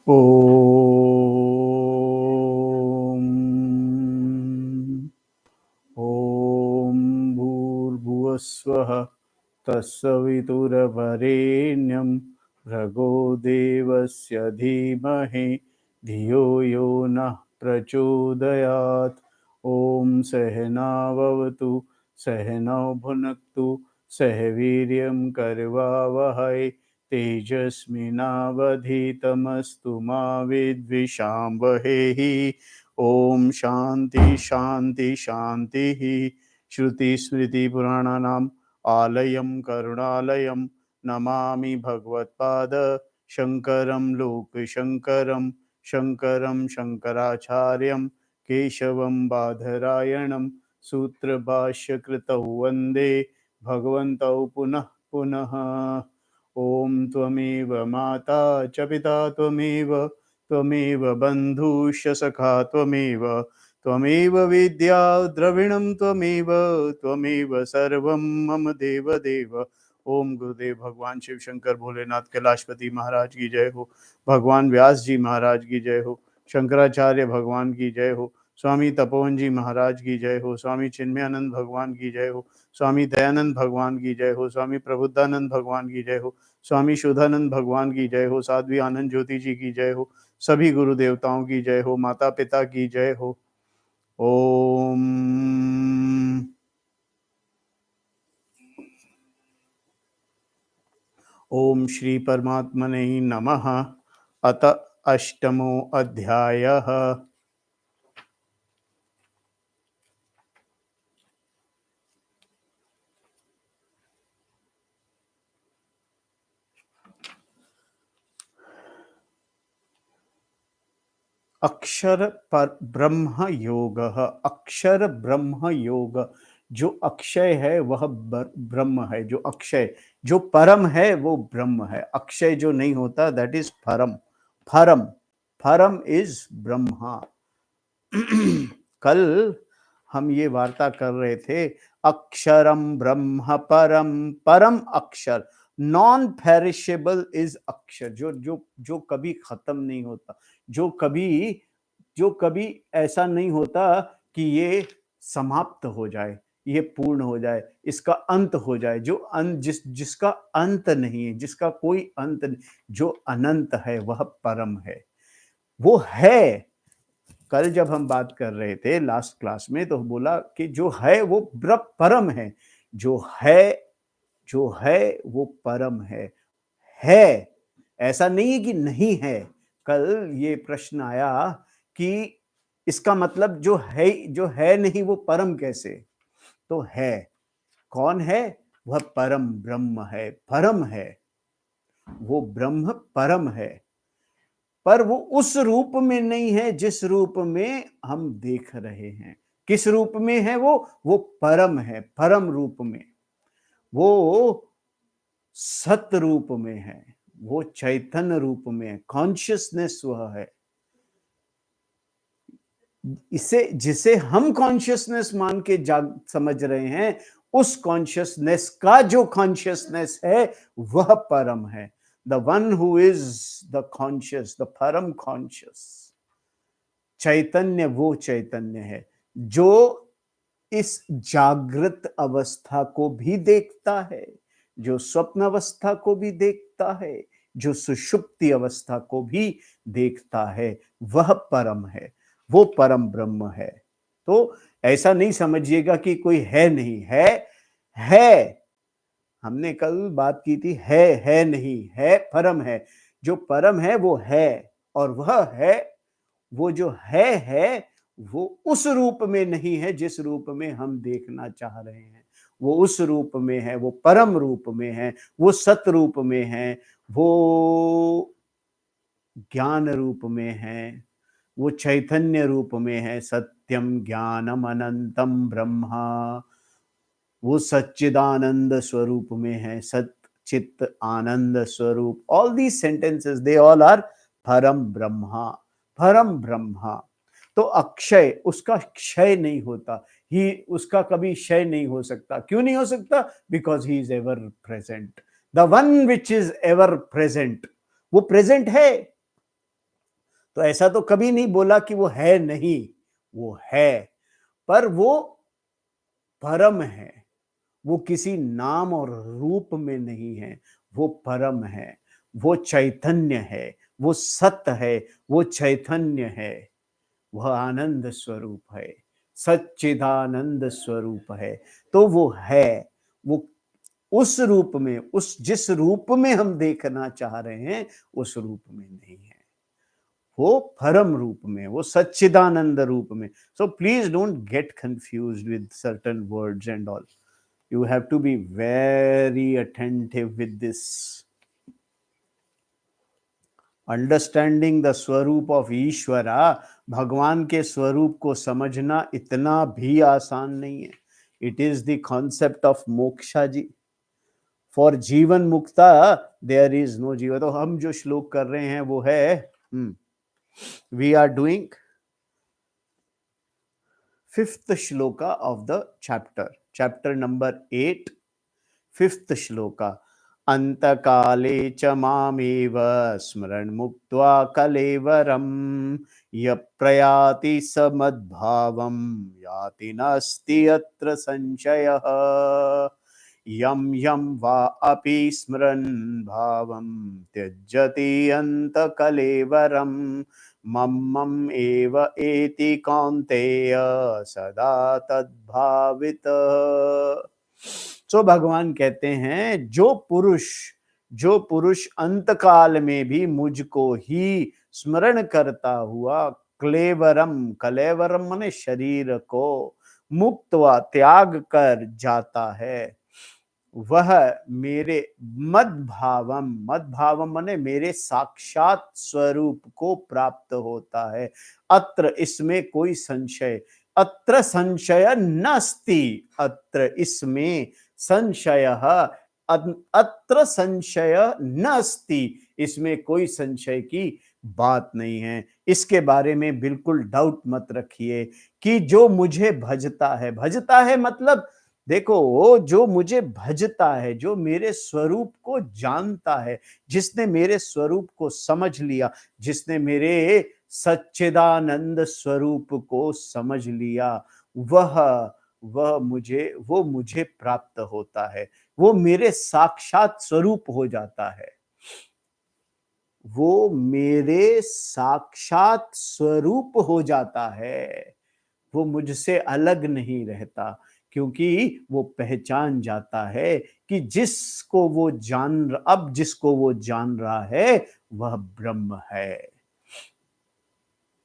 ॐ ॐ भूर्भुवस्वः तत्सवितुर्वरेण्यं भर्गो देवस्य धीमहि धियो यो नः प्रचोदयात्। ॐ सहनाववतु सहनौ भुनक्तु सह वीर्यं करवावहै तेजस्विनावधीतमस्तु मा विद्विषावहै। ओम शांति शांति शांति। श्रुति स्मृति पुराणानाम आलयं करुणालयं नमामि भगवत्पाद शंकरं लोक शंकरं शंकरं शंकराचार्यं केशवं बादरायणं सूत्रभाष्य कृतौ वंदे भगवन्तौ पुनः पुनः। ओम त्वमेव माता च पिता त्वमेव त्वमेव बन्धुश्च सखा त्वमेव त्वमेव विद्या द्रविणं त्वमेव त्वमेव सर्वं मम देव देव। ओम गुरुदेव भगवान शिव शंकर भोलेनाथ कैलाशपति महाराज की जय हो। भगवान व्यास जी महाराज की जय हो। शंकराचार्य भगवान की जय हो। स्वामी तपोवन जी महाराज की जय हो। स्वामी चिन्मयानंद भगवान की जय हो। स्वामी दयानंद भगवान की जय हो। स्वामी प्रबुद्धानंद भगवान की जय हो। स्वामी शुद्धानंद भगवान की जय हो। साध्वी आनंद ज्योति जी की जय हो। सभी गुरु देवताओं की जय हो। माता पिता की जय हो। ओम ओम श्री परमात्मने नमः। अत अष्टमो अध्यायः। अक्षर पर ब्रह्म योग। अक्षर ब्रह्म योग। जो अक्षय है वह ब्रह्म है। जो अक्षय जो परम है वो ब्रह्म है। अक्षय जो नहीं होता दैट इज परम। परम परम इज ब्रह्मा। कल हम ये वार्ता कर रहे थे। अक्षरम ब्रह्म परम। परम अक्षर नॉन पेरिशेबल इज अक्षर। जो जो जो कभी खत्म नहीं होता। जो कभी ऐसा नहीं होता कि ये समाप्त हो जाए, ये पूर्ण हो जाए, इसका अंत हो जाए। जो जिसका अंत नहीं है, जिसका कोई अंत नहीं, जो अनंत है वह परम है। वो है। कल जब हम बात कर रहे थे लास्ट क्लास में तो बोला कि जो है वो परम है। जो है जो है वो परम है। ऐसा नहीं है कि नहीं है। कल ये प्रश्न आया कि इसका मतलब जो है नहीं वो परम कैसे। तो है। कौन है? वह परम ब्रह्म है। परम है वो ब्रह्म। परम है पर वो उस रूप में नहीं है जिस रूप में हम देख रहे हैं। किस रूप में है वो परम है। परम रूप में वो सत रूप में है। वो चैतन्य रूप में है। कॉन्शियसनेस वह है। इसे जिसे हम कॉन्शियसनेस मान के जाग समझ रहे हैं, उस कॉन्शियसनेस का जो कॉन्शियसनेस है वह परम है। The one who is the conscious, the परम कॉन्शियस चैतन्य, वो चैतन्य है जो इस जागृत अवस्था को भी देखता है, जो स्वप्न अवस्था को भी देखता है, जो सुषुप्ति अवस्था को भी देखता है, वह परम है। वो परम ब्रह्म है। तो ऐसा नहीं समझिएगा कि कोई है नहीं है। है। हमने कल बात की थी। है नहीं है, परम है। जो परम है वो है। और वह है, वो जो है वो उस रूप में नहीं है जिस रूप में हम देखना चाह रहे हैं। वो उस रूप में है, वो परम रूप में है, वो सत रूप में है, वो ज्ञान रूप में है, वो चैतन्य रूप में है। सत्यम ज्ञानम अनंतम ब्रह्मा। वो सच्चिदानंद स्वरूप में है। सत चित आनंद स्वरूप। All these sentences they all are param Brahma. परम ब्रह्मा। तो अक्षय, उसका क्षय नहीं होता। ही उसका कभी क्षय नहीं हो सकता। क्यों नहीं हो सकता? Because he is ever present. The one which is ever present. वो प्रेजेंट है। तो ऐसा तो कभी नहीं बोला कि वो है नहीं, वो है, पर वो परम है। वो किसी नाम और रूप में नहीं है, वो परम है, वो चैतन्य है, वो सत्य है, वो चैतन्य है, वह आनंद स्वरूप है, सच्चिदानंद स्वरूप है। तो वो है, वो उस रूप में, उस जिस रूप में हम देखना चाह रहे हैं उस रूप में नहीं है, वो परम रूप में, वो सच्चिदानंद रूप में। So please don't get confused with certain words and all. You have to be very attentive with this. Understanding the स्वरूप of ईश्वरा, भगवान के स्वरूप को समझना इतना भी आसान नहीं है. It is the concept of moksha ji. For जीवन मुक्ता there is no जीवन. तो हम जो श्लोक कर रहे हैं वो है, we are doing 5th shloka of the chapter number 8, 5th shloka. अंतकाले च मामेव स्मरण मुक्त्वा कलेवरम य प्रयाति समद्भावम याति नास्ति अत्र संशयः यम यम वा अपि स्मरन् भावं त्यजति अंतकलेवरम मम एव एति कौन्तेय सदा तद्भावित. तो भगवान कहते हैं जो पुरुष अंतकाल में भी मुझको ही स्मरण करता हुआ कलेवरम माने शरीर को मुक्त व त्याग कर जाता है, वह मेरे मद्भावम माने मेरे साक्षात स्वरूप को प्राप्त होता है. अत्र इसमें कोई संशय, अत्र संशय नास्ति, अत्र इसमें संशयः, अत्र संशय नास्ति, इसमें कोई संशय की बात नहीं है. इसके बारे में बिल्कुल डाउट मत रखिए कि जो मुझे भजता है मतलब देखो, वो जो मुझे भजता है, जो मेरे स्वरूप को जानता है, जिसने मेरे स्वरूप को समझ लिया, जिसने मेरे सच्चिदानंद स्वरूप को समझ लिया, वो मुझे प्राप्त होता है, वो मेरे साक्षात स्वरूप हो जाता है, वो मेरे साक्षात स्वरूप हो जाता है, वो मुझसे अलग नहीं रहता, क्योंकि वो पहचान जाता है कि जिसको वो जान रहा है वह ब्रह्म है.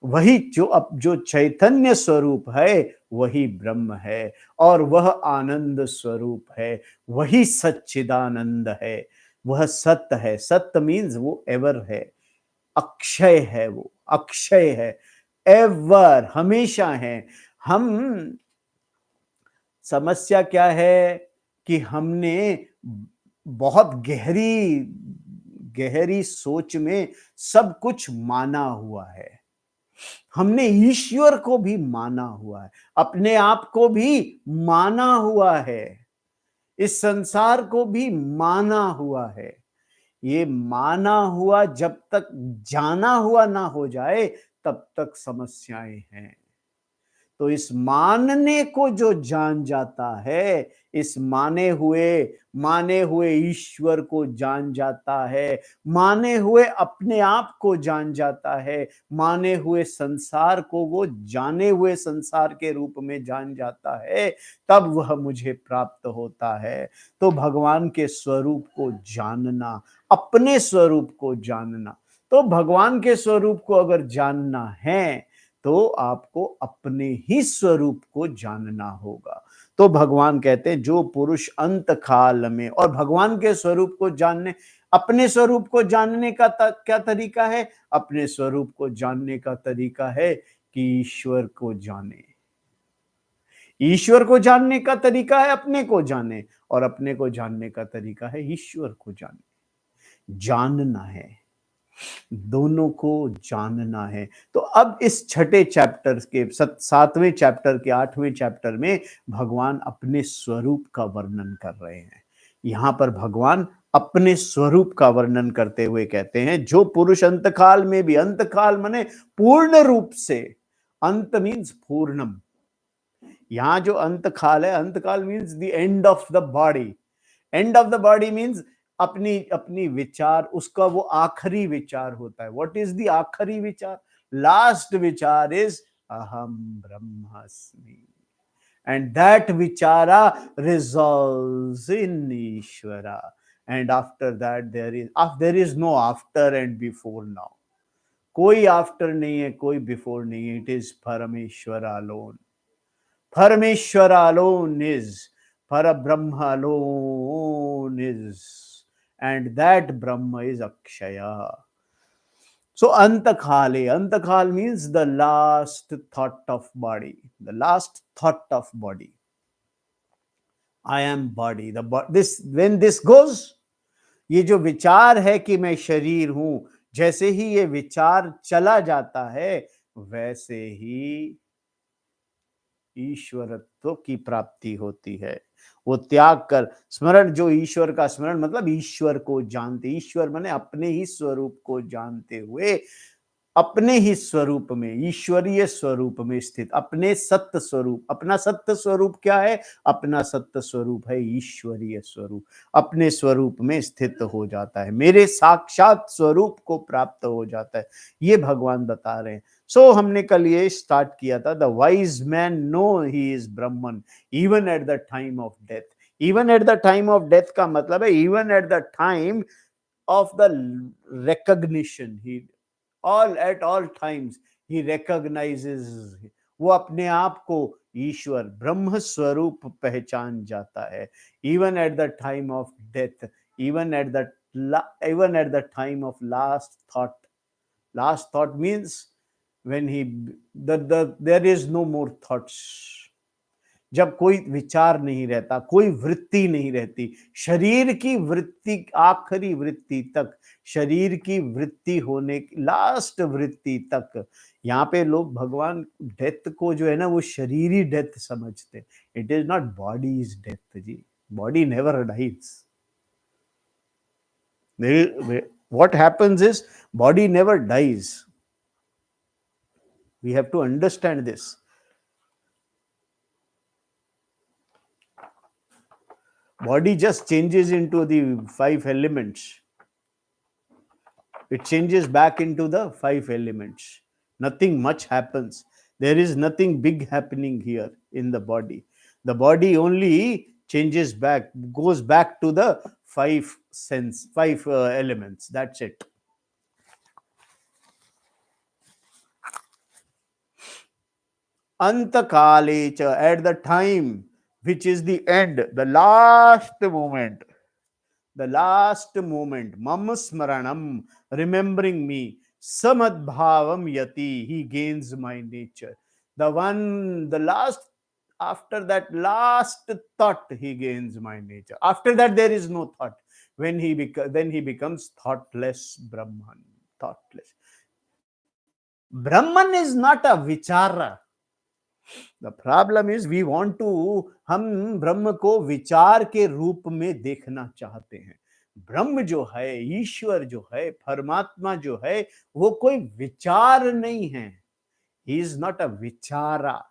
वही जो चैतन्य स्वरूप है वही ब्रह्म है, और वह आनंद स्वरूप है, वही सच्चिदानंद है, वह सत्य है. सत्य मीन्स वो एवर है, अक्षय है, वो अक्षय है, एवर, हमेशा है. हम समस्या क्या है कि हमने बहुत गहरी सोच में सब कुछ माना हुआ है. हमने ईश्वर को भी माना हुआ है, अपने आप को भी माना हुआ है, इस संसार को भी माना हुआ है. ये माना हुआ जब तक जाना हुआ ना हो जाए तब तक समस्याएं हैं. तो इस मानने को जो जान जाता है, इस माने हुए ईश्वर को जान जाता है, माने हुए अपने आप को जान जाता है, माने हुए संसार को वो जाने हुए संसार के रूप में जान जाता है, तब वह मुझे प्राप्त होता है. तो भगवान के स्वरूप को जानना, अपने स्वरूप को जानना, तो भगवान के स्वरूप को अगर जानना है तो आपको अपने ही स्वरूप को जानना होगा. तो भगवान कहते हैं जो पुरुष अंत काल में, और भगवान के स्वरूप को जानने, अपने स्वरूप को जानने का क्या तरीका है? अपने स्वरूप को जानने का तरीका है कि ईश्वर को जाने. ईश्वर को जानने का तरीका है अपने को जाने, और अपने को जानने का तरीका है ईश्वर को जाने. जानना है, दोनों को जानना है. तो अब इस छठे चैप्टर के 7वें चैप्टर के 8वें चैप्टर में भगवान अपने स्वरूप का वर्णन कर रहे हैं. यहां पर भगवान अपने स्वरूप का वर्णन करते हुए कहते हैं, जो पुरुष अंतकाल में भी, अंतकाल माने पूर्ण रूप से, अंत मीन्स पूर्णम, यहां जो अंतकाल है, अंतकाल means the end of the body, end of the body means अपनी अपनी विचार, उसका वो आखिरी विचार होता है. व्हाट इज द आखिरी विचार? लास्ट विचार इज अहम ब्रह्मास्मि, and that vichara resolves in Ishvara, and after that there is no after and before now. कोई आफ्टर नहीं है, कोई बिफोर नहीं है. इट इज परमेश्वर अलोन. परमेश्वर अलोन इज, पर ब्रह्म alone is, and that Brahma is Akshaya. So Antakale, Antakal means the last thought of body, the last thought of body. I am body. This when this goes, ये जो विचार है कि मैं शरीर हूं, जैसे ही ये विचार चला जाता है, वैसे ही ईश्वरत्व की प्राप्ति होती है. वो त्याग कर स्मरण, जो ईश्वर का स्मरण मतलब ईश्वर को जानते, ईश्वर माने अपने ही स्वरूप को जानते हुए, अपने ही स्वरूप में, ईश्वरीय स्वरूप में स्थित, अपने सत्य स्वरूप. अपना सत्य स्वरूप क्या है? अपना सत्य स्वरूप है ईश्वरीय स्वरूप. अपने स्वरूप में स्थित हो जाता है, मेरे साक्षात स्वरूप को प्राप्त हो जाता है. ये भगवान बता रहे हैं. सो हमने कल ये स्टार्ट किया था, the wise man know he is Brahman even at the time of death. Even at the time of death का मतलब है even at the time of the recognition. He at all times he recognizes, वो अपने आप को ईश्वर ब्रह्म स्वरूप पहचान जाता है. even at the time of death, even at the time of last thought. Last thought means when there is no more thoughts. जब कोई विचार नहीं रहता, कोई वृत्ति नहीं रहती, शरीर की वृत्ति, आखिरी वृत्ति तक, शरीर की वृत्ति होने की लास्ट वृत्ति तक. यहाँ पे लोग भगवान डेथ को जो है ना, वो शरीरी डेथ समझते. It is not body is death जी. Body never dies. What happens is body never dies. We have to understand this. Body just changes into the 5 elements. It changes back into the 5 elements. Nothing much happens. There is nothing big happening here in the body. The body only changes back, goes back to the 5 elements. That's it. Antakale cha, at the time which is the end, the last moment. The last moment, mam smaranam, remembering me, samadbhavam yati, he gains my nature. The last, after that last thought, he gains my nature. After that, there is no thought. Then he becomes thoughtless Brahman. Thoughtless. Brahman is not a vichara. The problem is we want to, हम ब्रह्म को विचार के रूप में देखना चाहते हैं. ब्रह्म जो है, ईश्वर जो है, परमात्मा जो है, वो कोई विचार नहीं है. He is not a vichara.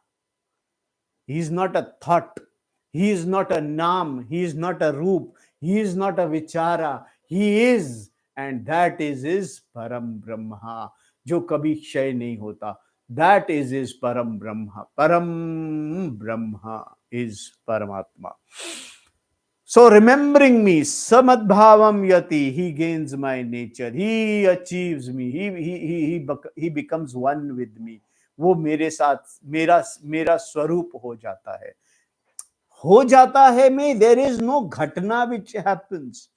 He is not a thought. He is not a naam. He is not a roop. He is not a vichara. He is, and that is his param brahma, जो कभी क्षय नहीं होता. That is his param brahma. Param brahma is Paramatma. So remembering me, samadbhavam yati, he gains my nature. He achieves me. He becomes one with me. वो मेरे साथ मेरा स्वरूप हो जाता है. हो जाता है में, there is no घटना which happens.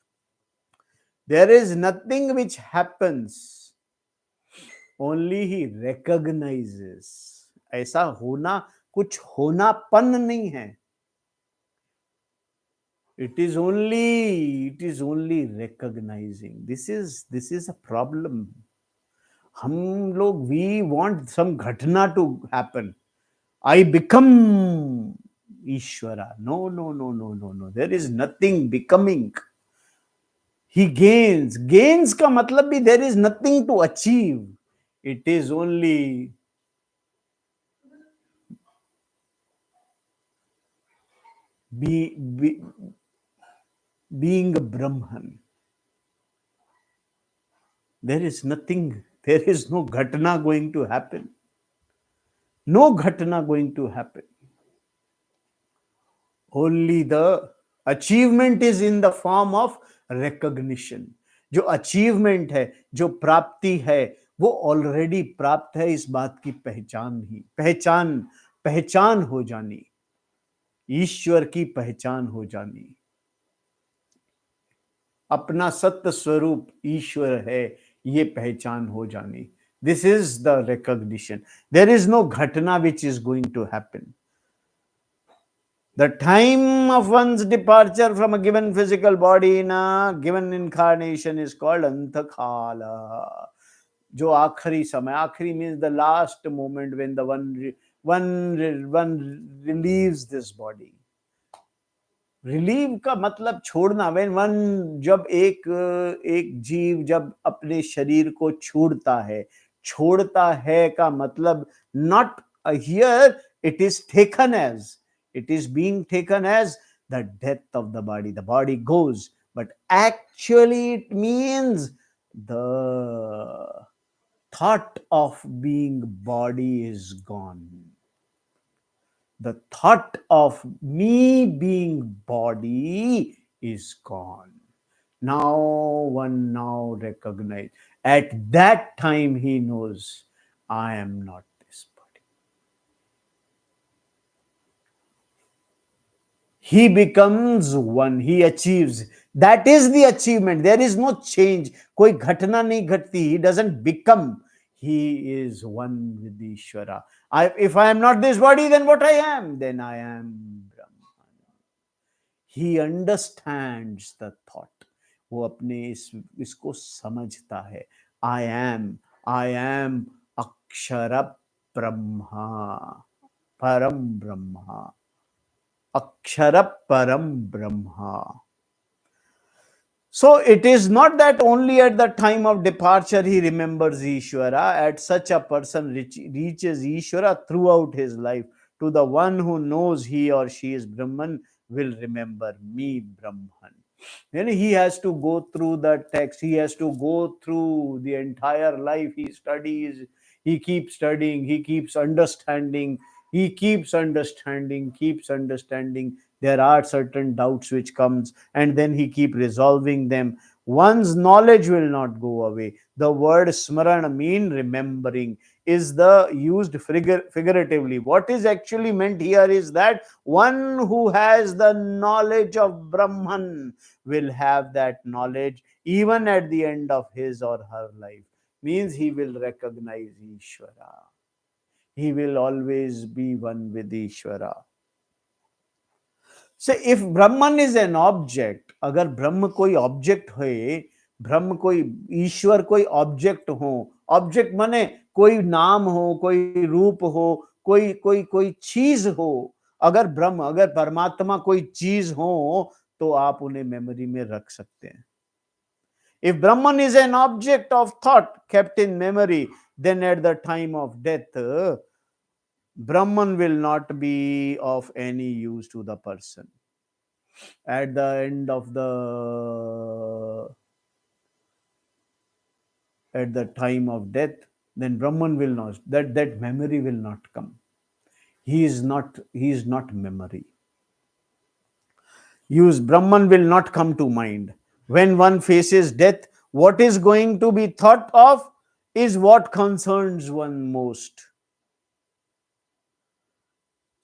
There is nothing which happens. Only he recognizes. ऐसा होना, कुछ होनापन नहीं है. It is only recognizing. This is a problem. हम लोग, we want some घटना to happen. I become Ishwara. No. There is nothing becoming. he gains का मतलब भी there is nothing to achieve, it is only be, being a Brahman. There is nothing, there is no ghatna going to happen. No ghatna going to happen. Only the achievement is in the form of recognition. जो achievement है, जो प्राप्ति है, वो already प्राप्त है, इस बात की पहचान हो जानी, ईश्वर की पहचान हो जानी, अपना सत्य स्वरूप ईश्वर है, ये पहचान हो जानी. This is the recognition. There is no ghatna which is going to happen. The time of one's departure from a given physical body in a given incarnation is called Antakala. जो आखिरी समय, आखिरी means the last moment when the one relieves this body. Relieve का मतलब छोड़ना. When one, जब एक जीव जब अपने शरीर को छोड़ता है का मतलब not here it is taken as, it is being taken as the death of the body goes, but actually it means the thought of being body is gone. The thought of me being body is gone. Now one recognize. At that time he knows, I am not this body. He becomes one, he achieves. That is the achievement. There is no change. कोई घटना नहीं घटती. He doesn't become. He is one with the Ishvara. If I am not this body, then what I am? Then I am Brahman. He understands the thought. वो अपने इसको समझता है. I am Akshara Brahma, Param Brahma. Akshara Param Brahma. So it is not that only at the time of departure he remembers Ishvara. At such a person reaches Ishvara throughout his life. To the one who knows he or she is Brahman will remember me, Brahman. And he has to go through the text. He has to go through the entire life. He studies. He keeps studying. He keeps understanding. Keeps understanding. There are certain doubts which comes, and then he keep resolving them. One's knowledge will not go away. The word smarana mean remembering is the used figuratively. What is actually meant here is that one who has the knowledge of Brahman will have that knowledge even at the end of his or her life. Means he will recognize Ishvara. He will always be one with Ishvara. So if Brahman is an object, अगर ब्रह्म कोई object है, ब्रह्म कोई, ईश्वर कोई object हो, object माने कोई नाम हो, कोई रूप हो, कोई चीज हो. अगर परमात्मा कोई चीज हो तो आप उन्हें मेमोरी में रख सकते हैं. If Brahman is an object of thought kept in memory, then at the time of death, Brahman will not be of any use to the person. At the end of at the time of death, then Brahman will not, that memory will not come. He is not memory. Brahman will not come to mind. When one faces death, what is going to be thought of is what concerns one most.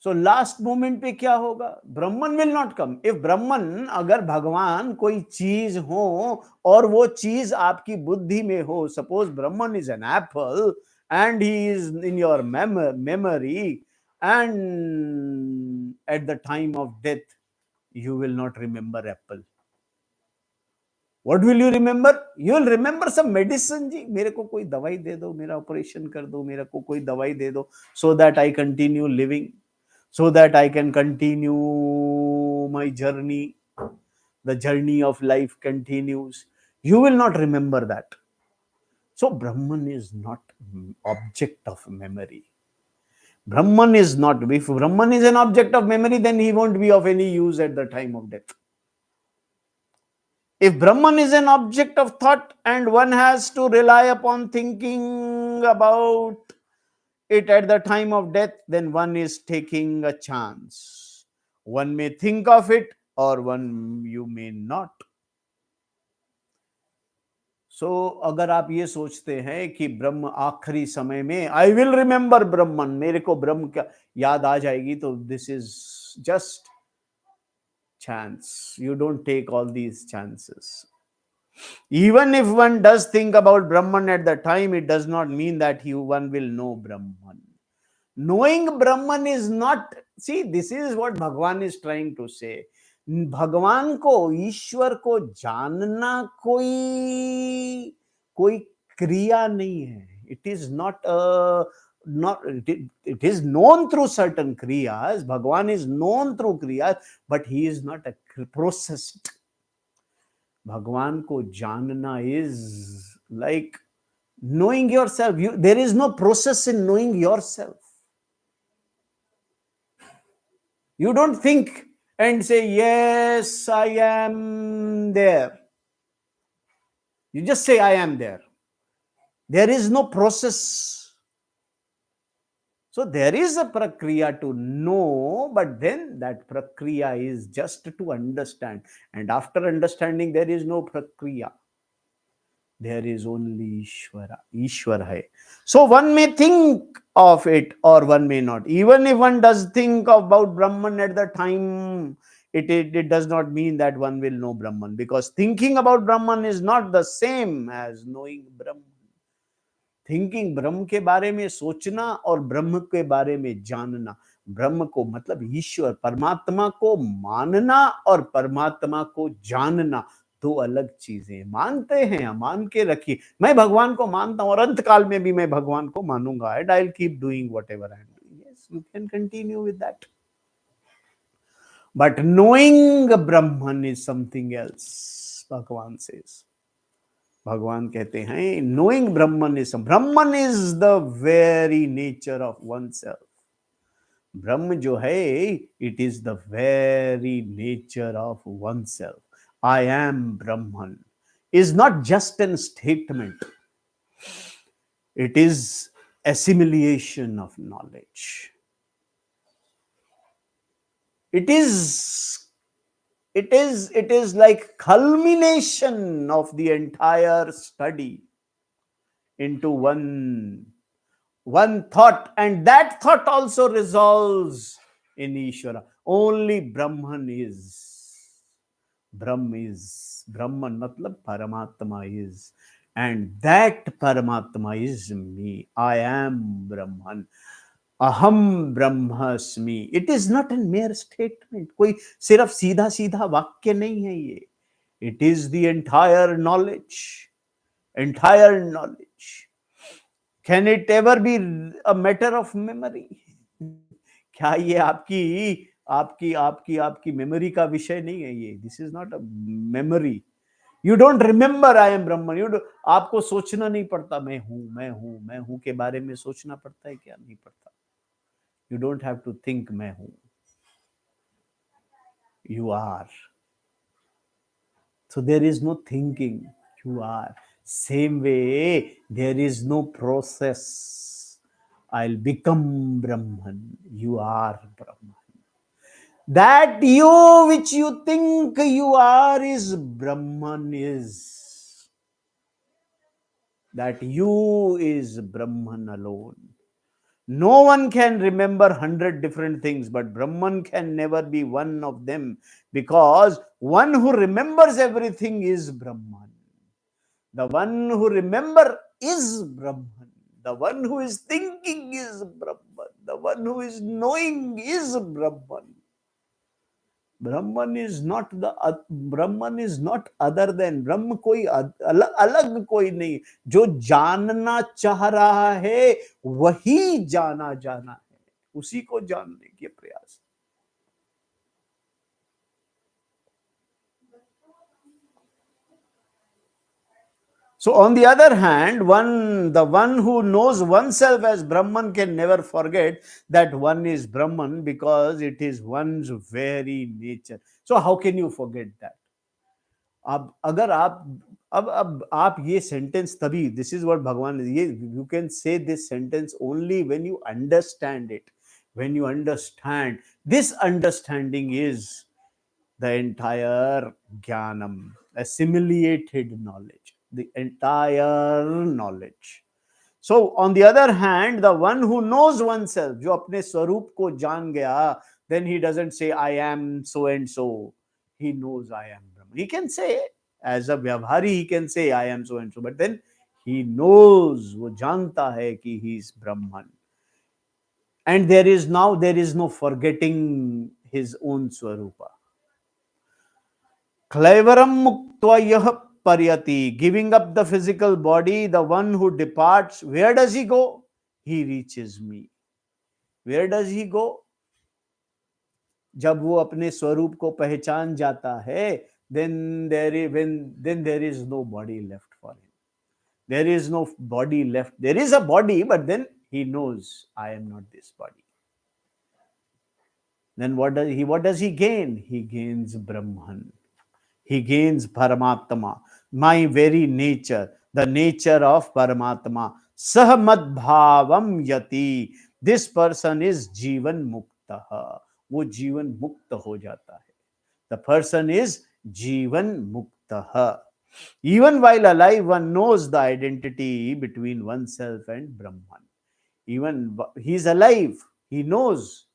So last moment पे क्या होगा? ब्रह्मन will not come. If ब्रह्मन, अगर भगवान कोई चीज हो और वो चीज आपकी बुद्धि में हो, suppose Brahman is an apple and he is in your memory, and at the time of death you will not remember apple. What will you remember? You will remember some medicine. जी, मेरे को कोई दवाई दे दो, मेरा operation कर दो, मेरे को कोई दवाई दे दो, so that I continue living, so that I can continue my journey. The journey of life continues. You will not remember that. So Brahman is not object of memory. Brahman is not. If Brahman is an object of memory, then he won't be of any use at the time of death. If Brahman is an object of thought and one has to rely upon thinking about it at the time of death, then one is taking a chance. One may think of it or one you may not. सो अगर आप ये सोचते हैं कि ब्रह्म आखिरी समय में I will remember ब्रह्मन, मेरे को ब्रह्म क्या याद आ जाएगी, तो this is just chance. You don't take all these chances. Even if one does think about Brahman at the time, it does not mean that one will know Brahman. Knowing Brahman is not, see, this is what Bhagwan is trying to say. भगवान को, ईश्वर को जानना कोई क्रिया नहीं है. It is not it is known through certain kriyas. Bhagwan is known through kriyas, but he is not a processed. Bhagwan ko janna is like knowing yourself. There is no process in knowing yourself. You don't think and say, yes, I am there. You just say, I am there. There is no process. So there is a prakriya to know, but then that prakriya is just to understand. And after understanding, there is no prakriya. There is only Ishvara. Ishwar hai. So one may think of it or one may not. Even if one does think about Brahman at the time, it does not mean that one will know Brahman, because thinking about Brahman is not the same as knowing Brahman. Thinking, ब्रह्म के बारे में सोचना और ब्रह्म के बारे में जानना. ब्रह्म को मतलब ईश्वर, परमात्मा को मानना और परमात्मा को जानना दो अलग चीजें. मानते हैं, मान के रखिए, मैं भगवान को मानता हूं और अंत काल में भी मैं भगवान को मानूंगा, and I will keep doing whatever I am doing. Yes, you can continue with that. But knowing Brahman is something else. भगवान सेज, भगवान कहते हैं, knowing Brahman is the very nature of one self. ब्रह्म जो है, it is the very nature of one self. I am Brahman is not just an statement. It is assimilation of knowledge. It is like culmination of the entire study into one thought, and that thought also resolves in Ishvara. Only Brahman is. Brahman matlab Paramatma is, and that Paramatma is me. I am Brahman. अहम ब्रह्मास्मि. It is not an mere statement. कोई सिर्फ सीधा सीधा वाक्य नहीं है ये. It is the entire knowledge. Can it ever be a matter of memory? क्या ये आपकी मेमोरी का विषय नहीं है ये? This is not a memory. You don't remember I am Brahman. आपको सोचना नहीं पड़ता मैं हूं के बारे में. सोचना पड़ता है क्या? नहीं पड़ता. You don't have to think मैं हूं. You are. So there is no thinking. You are. Same way, there is no process. I'll become Brahman. You are Brahman. That you which you think you are is Brahman is. That you is Brahman alone. No one can remember 100 different things, but Brahman can never be one of them, because one who remembers everything is Brahman. The one who remembers is Brahman. The one who is thinking is Brahman. The one who is knowing is Brahman. Brahman is not other than. ब्रह्म कोई अलग कोई नहीं. जो जानना चाह रहा है वही जाना है. उसी को जानने के प्रयास. So on the other hand, the one who knows oneself as Brahman can never forget that one is Brahman, because it is one's very nature. So how can you forget that? अब अगर आप अब आप ये sentence तभी, this is what भगवान, ये you can say this sentence only when you understand it. When you understand, this understanding is the entire jnanam, assimilated knowledge, the entire knowledge. So on the other hand, the one who knows oneself, जो अपने स्वरूप को जान गया, then he doesn't say I am so and so. He knows I am Brahman. He can say, as a vyavhari, he can say I am so and so, but then he knows, वो जानता है कि he is Brahman. And there is no forgetting his own swarupa. Klaivaram muktva yah paryati, giving up the physical body, the one who departs, where does he go? He reaches me. Where does he go? जब वो अपने स्वरूप को पहचान जाता है, then there is no body left for him. There is no body left. There is a body, but then he knows I am not this body. Then what does he gain? He gains Brahman. He gains Paramatma, my very nature, the nature of Paramatma. Sahamad bhavam yati. This person is Jivan Mukta. वो जीवन मुक्त हो जाता है. The person is Jivan Mukta. Even while alive, one knows the identity between oneself and Brahman. Even he is alive, he knows.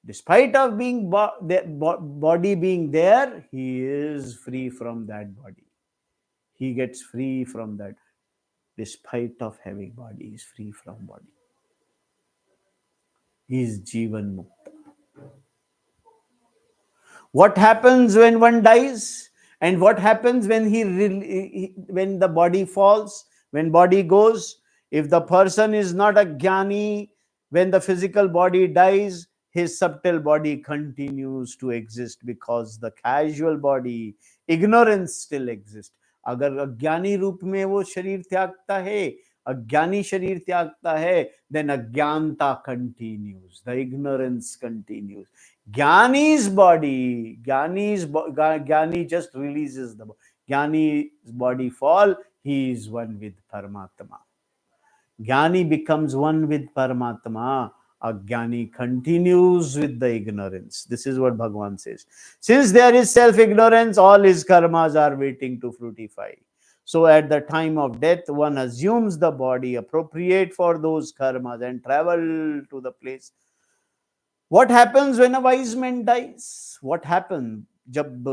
Despite of being body being there, he is free from that body. He gets free from that. Despite of having body, he is free from body. He is Jivan Mukta. What happens when one dies? And what happens when when the body falls, when body goes? If the person is not a jnani, when the physical body dies, his subtle body continues to exist, because the casual body, ignorance still exists. अगर अज्ञानी रूप में वो शरीर त्यागता है, अज्ञानी शरीर त्यागता है, then अज्ञानता continues, the ignorance continues. Jnani's body, Jnani just releases the body. Jnani's body fall, he is one with Paramatma. Jnani becomes one with Paramatma. Ajnani continues with the ignorance. This is what Bhagavan says. Since there is self-ignorance, all his karmas are waiting to fructify. So at the time of death, one assumes the body appropriate for those karmas and travel to the place. What happens when a wise man dies? What happens जब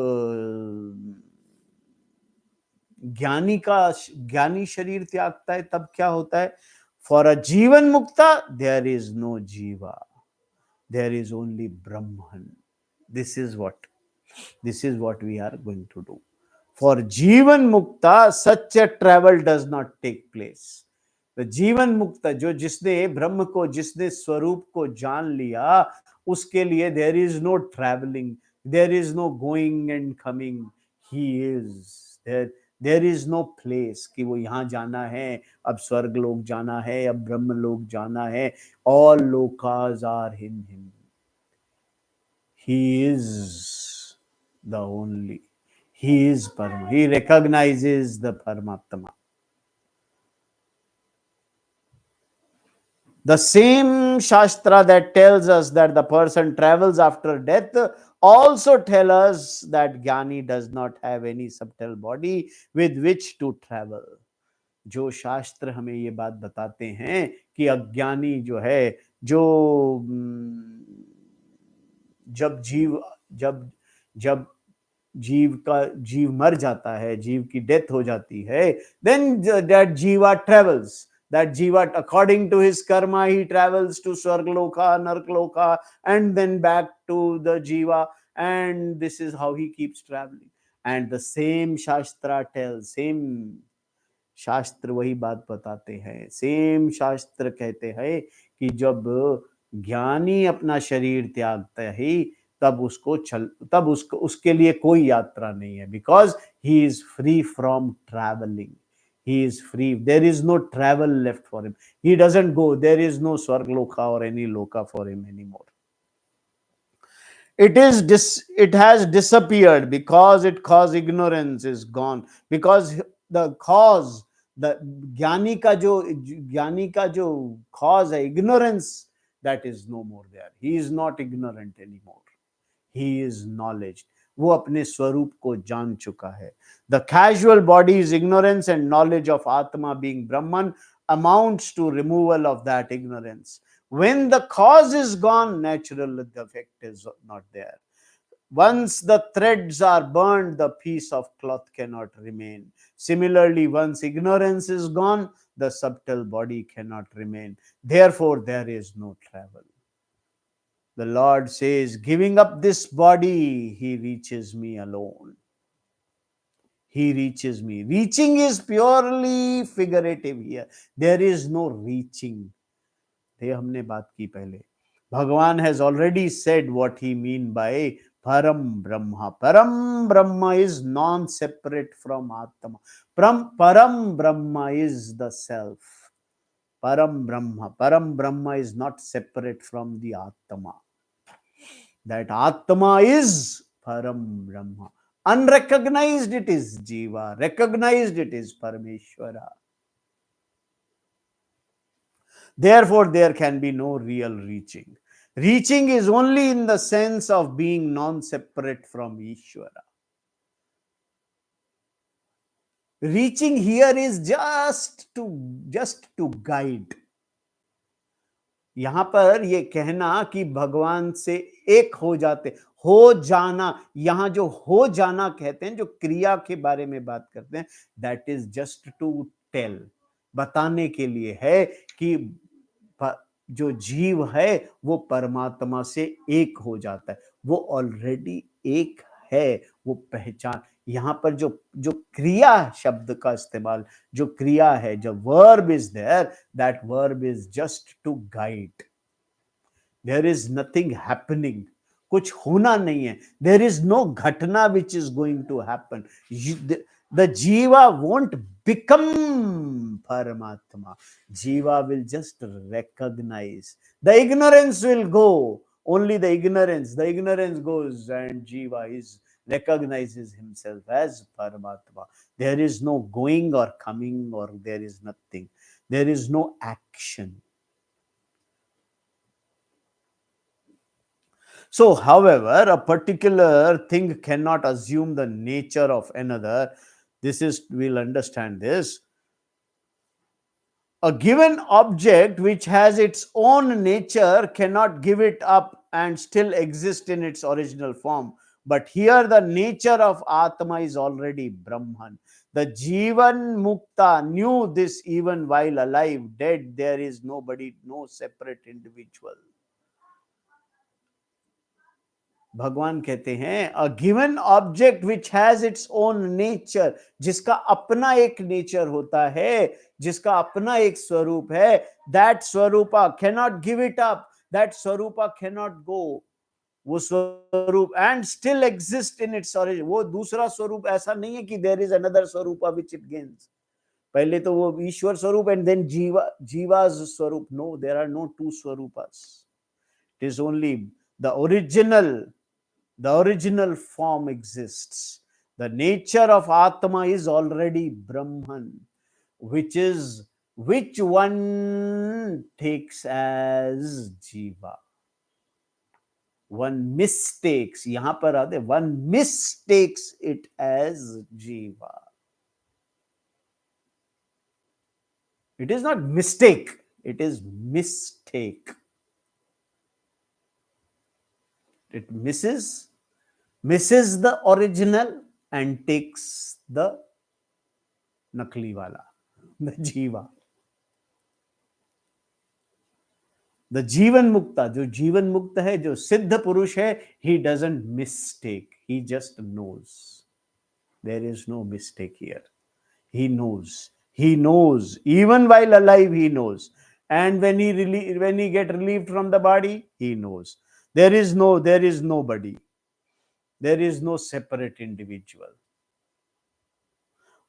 ज्ञानी शरीर त्यागता है, तब क्या होता है? For a Jivan Mukta, there is no Jiva. There is only Brahman. This is what we are going to do. For Jivan Mukta, such a travel does not take place. The Jivan Mukta, जो जिसने ब्रह्म को, जिसने स्वरूप को जान लिया, उसके लिए there is no traveling, there is no going and coming. He is there. There is no place कि वो यहाँ जाना है, अब स्वर्ग लोक जाना है, अब ब्रह्म लोक जाना है. All lokas are in him. He is the only. He is Parama. He recognizes the Paramatma. The same Shastra that tells us that the person travels after death also tell us that Jnani does not have any subtle body with which to travel. जो शास्त्र हमें ये बात बताते हैं कि अज्ञानी जो है, जो जब जीव मर जाता है, जीव की डेथ हो जाती है, then that jiva travels. That jiva, according to his karma, he travels to Swargloka, Narkloka, and then back to the jiva, and this is how he keeps traveling. And the same Shastra tells, same शास्त्र वही बात बताते हैं, same शास्त्र कहते हैं कि जब ज्ञानी अपना शरीर त्यागता है, तब उसके लिए कोई यात्रा नहीं है, because He is free from traveling. He is free. There is no travel left for him. He doesn't go. There is no Swargloka or any Loka for him anymore. It has disappeared because it cause ignorance is gone. Because the cause, the ज्ञानी का जो cause है, ignorance, that is no more there. He is not ignorant anymore. He is knowledge. वो अपने स्वरूप को जान चुका है. The casual body's ignorance and knowledge of Atma being Brahman amounts to removal of that ignorance. When the cause is gone, naturally the effect is not there. Once the threads are burned, the piece of cloth cannot remain. Similarly, once ignorance is gone, the subtle body cannot remain. Therefore, there is no travel. The Lord says, giving up this body, he reaches me alone. He reaches me. Reaching is purely figurative here. There is no reaching. ये हमने बात की पहले. Bhagavan has already said what he mean by Param Brahma. Param Brahma is non-separate from Atma. Param Brahma is the self. Param Brahma. Param Brahma is not separate from the Atma. That Atma is Param Brahma. Unrecognized it is Jiva. Recognized it is Parameshwara. Therefore, there can be no real reaching. Reaching is only in the sense of being non-separate from Ishwara. Reaching here is just to guide. यहां पर ये कहना कि भगवान से एक हो जाते, हो जाना, यहां जो हो जाना कहते हैं, जो क्रिया के बारे में बात करते हैं, that is just to tell, बताने के लिए है कि जो जीव है वो परमात्मा से एक हो जाता है. वो ऑलरेडी एक है, वो पहचान. यहां पर जो क्रिया शब्द का इस्तेमाल, जो क्रिया है, जो verb is there, that verb is just to guide. There is nothing happening. कुछ होना नहीं है. There is no ghatna which is going to happen. The Jiva won't become Paramatma. Jiva will just recognize. The ignorance will go. Only the ignorance goes, and Jiva recognizes himself as Paramatma. There is no going or coming, or there is nothing. There is no action. So, however, a particular thing cannot assume the nature of another. We'll understand this. A given object which has its own nature cannot give it up and still exist in its original form. But here the nature of Atma is already Brahman. The Jivan Mukta knew this even while alive. Dead, there is nobody, no separate individual. भगवान कहते हैं a given object which has its own nature, जिसका अपना एक nature होता है, जिसका अपना एक स्वरूप है, that Swarupa cannot give it up, that Swarupa cannot go. वो स्वरूप and still exist in its origin. वो दूसरा स्वरूप ऐसा नहीं है कि there is another Swarupa which it gains. पहले तो वो ईश्वर स्वरूप एंड देन जीवाज स्वरूप. No, there are no two स्वरूपास. It is only the original. The original form exists. The nature of Atma is already Brahman, which one takes as Jiva. One mistakes, yahan par aate, one mistakes it as Jiva. It is not mistake, it is mistake. It misses the original and takes the nakli wala, the Jiva. The Jivan Mukta, जो जीवन मुक्त है, जो सिद्ध पुरुष है, he doesn't mistake, he just knows. There is no mistake here. He knows even while alive. He knows, and when he get relieved from the body, he knows. There is nobody. There is no separate individual.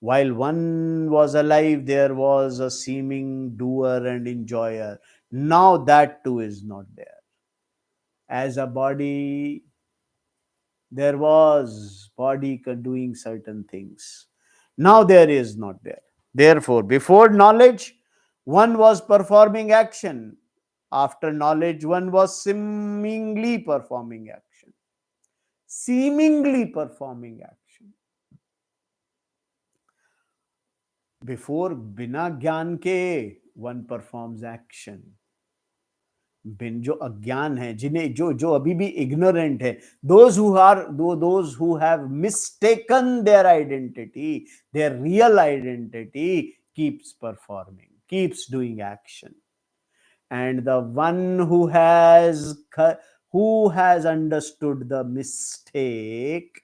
While one was alive, there was a seeming doer and enjoyer. Now that too is not there. As a body, there was body doing certain things. Now there is not there. Therefore, before knowledge, one was performing action. After knowledge, one was seemingly performing action. Seemingly performing action. Before बिना ज्ञान के one performs action. बिन जो अज्ञान है, जिन्हें जो जो अभी भी ignorant है, those who have mistaken their identity, their real identity, keeps performing, keeps doing action. And the one who has understood the mistake,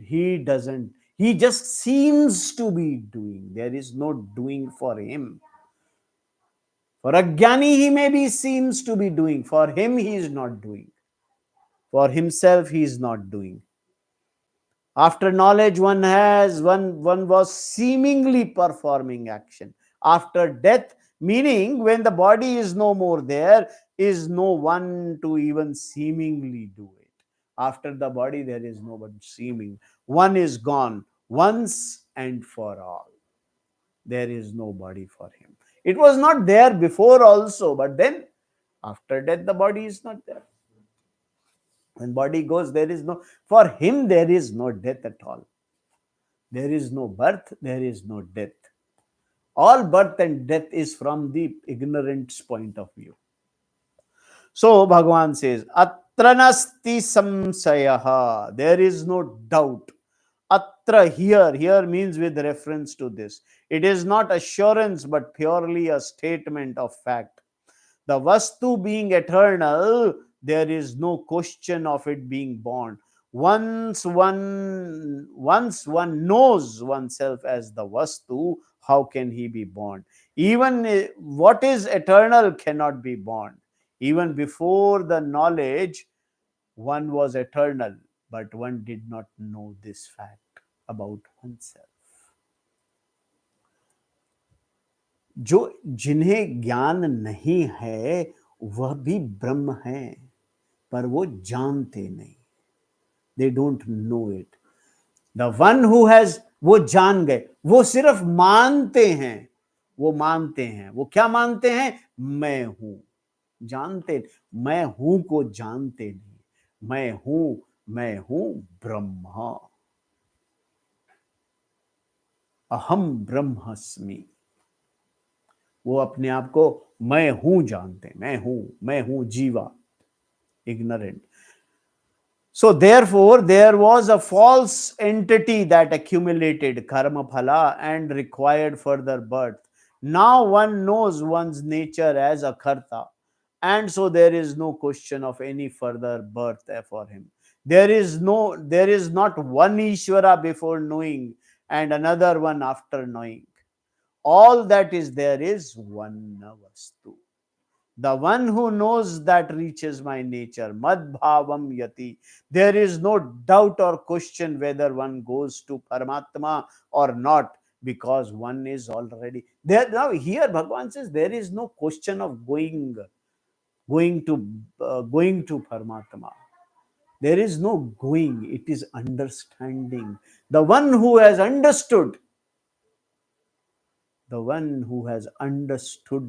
he doesn't, he just seems to be doing. There is no doing for him. For a jnani, he maybe seems to be doing. For him, he is not doing. For himself, he is not doing. After knowledge, one was seemingly performing action. After death, meaning when the body is no more, there is no one to even seemingly do it. After the body, there is no one seeming. One is gone once and for all. There is no body for him. It was not there before also, but then after death, the body is not there. When body goes, there is no, for him, there is no death at all. There is no birth, there is no death. All birth and death is from the ignorant's point of view. So Bhagavan says, Atra nasti samsayaha. There is no doubt. Atra, here means with reference to this. It is not assurance, but purely a statement of fact. The Vastu being eternal, there is no question of it being born. Once one knows oneself as the Vastu, how can he be born? Even what is eternal cannot be born. Even before the knowledge, one was eternal, but one did not know this fact about oneself. जो जिन्हें ज्ञान नहीं है वह भी ब्रह्म है, पर वो जानते नहीं. They don't know it. The one who has, वो जान गए, वो सिर्फ मानते हैं. वो मानते हैं, वो क्या मानते हैं? मैं हूं. जानते, मैं हूं को जानते नहीं. मैं हूं ब्रह्मा. अहम ब्रह्मस्मि. वो अपने आप को मैं हूं जानते. मैं हूं जीवा. Ignorant. So therefore, there was a false entity that accumulated karma phala and required further birth. Now one knows one's nature as a karta, and so there is no question of any further birth for him. There is not one Ishvara before knowing and another one after knowing. All that is there is one Vastu. The one who knows that reaches my nature. Mad bhavam yati. There is no doubt or question whether one goes to Paramatma or not, because one is already there. Now here Bhagavan says there is no question of going to Paramatma. There is no going. It is understanding. The one who has understood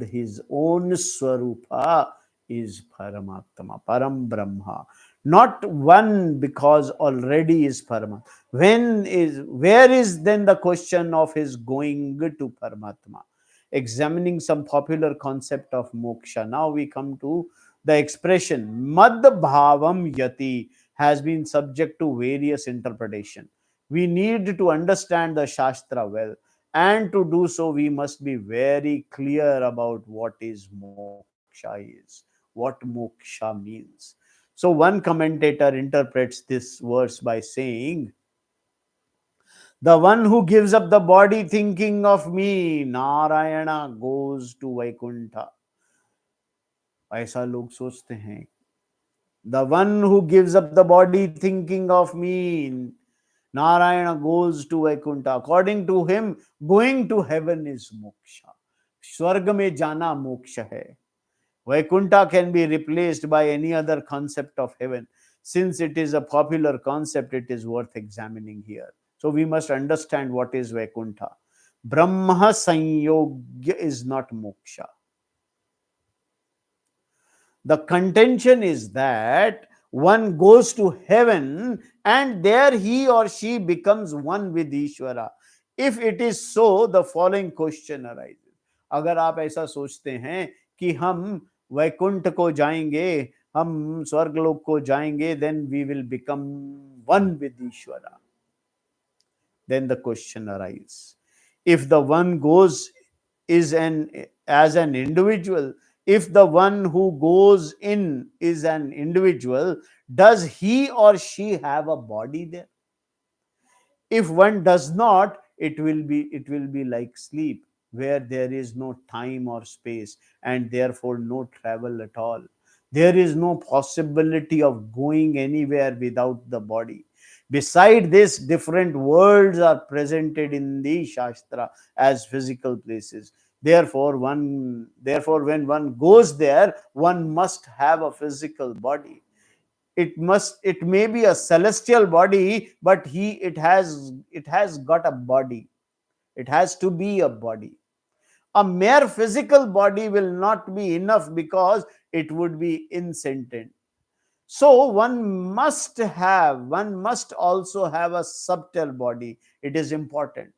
his own Swarupa is Paramatma, Param Brahma. Not one because already is Paramatma. Where is then the question of his going to Paramatma? Examining some popular concept of moksha. Now we come to the expression Mad Bhavam Yati has been subject to various interpretation. We need to understand the Shastra well. And to do so, we must be very clear about what is moksha is, what moksha means. So one commentator interprets this verse by saying, the one who gives up the body thinking of me, Narayana, goes to Vaikuntha. ऐसा लोग सोचते हैं. The one who gives up the body thinking of me, Narayana goes to Vaikuntha. According to him, going to heaven is moksha. स्वर्ग में जाना मोक्ष है. Vaikuntha can be replaced by any other concept of heaven. Since it is a popular concept, it is worth examining here. So we must understand what is Vaikuntha. Brahma Sanyogya is not moksha. The contention is that one goes to heaven and there he or she becomes one with Ishvara. If it is so, the following question arises. अगर आप ऐसा सोचते हैं कि हम वैकुंठ को जाएंगे, हम स्वर्गलोक को जाएंगे, then we will become one with Ishvara. Then the question arises. If the one goes as an individual, if the one who goes in is an individual, does he or she have a body there? If one does not, it will be like sleep, where there is no time or space and therefore no travel at all. There is no possibility of going anywhere without the body. Beside this, different worlds are presented in the Shastra as physical places. Therefore, when one goes there, one must have a physical body. It may be a celestial body, but it has got a body. It has to be a body. A mere physical body will not be enough because it would be insentient. So one must also have a subtle body. It is important.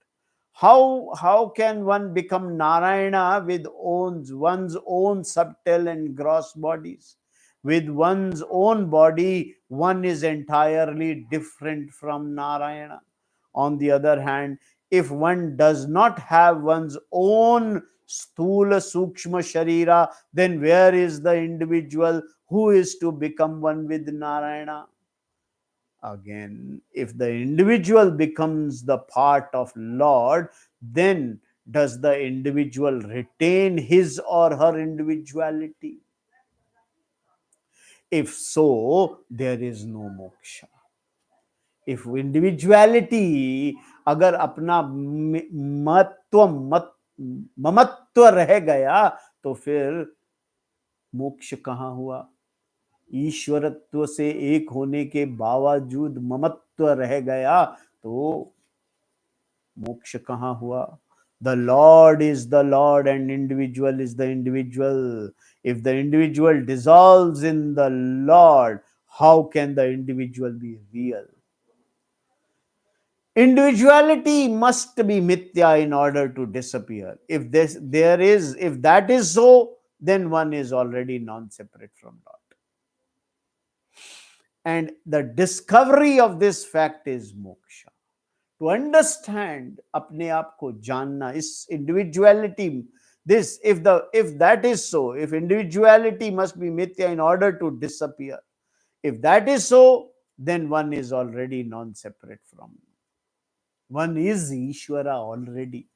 How can one become Narayana with one's own subtle and gross bodies? With one's own body, one is entirely different from Narayana. On the other hand, if one does not have one's own sthula sukshma sharira, then where is the individual who is to become one with Narayana? Again, if the individual becomes the part of Lord, then does the individual retain his or her individuality? If so, there is no moksha. If individuality अगर अपना ममत्व रह गया, तो फिर मोक्ष कहाँ हुआ? ईश्वरत्व से एक होने के बावजूद ममत्व रह गया, तो मोक्ष कहाँ हुआ? The Lord is the Lord and individual is the individual. If the individual dissolves in the Lord, how can the individual be real? Individuality must be mithya in order to disappear. If that is so, then one is already non-separate from Lord. And the discovery of this fact is moksha. To understand अपने आप को जानना, इस individuality, if that is so, if individuality must be mithya in order to disappear, if that is so, then one is already non-separate from. One is Ishvara already.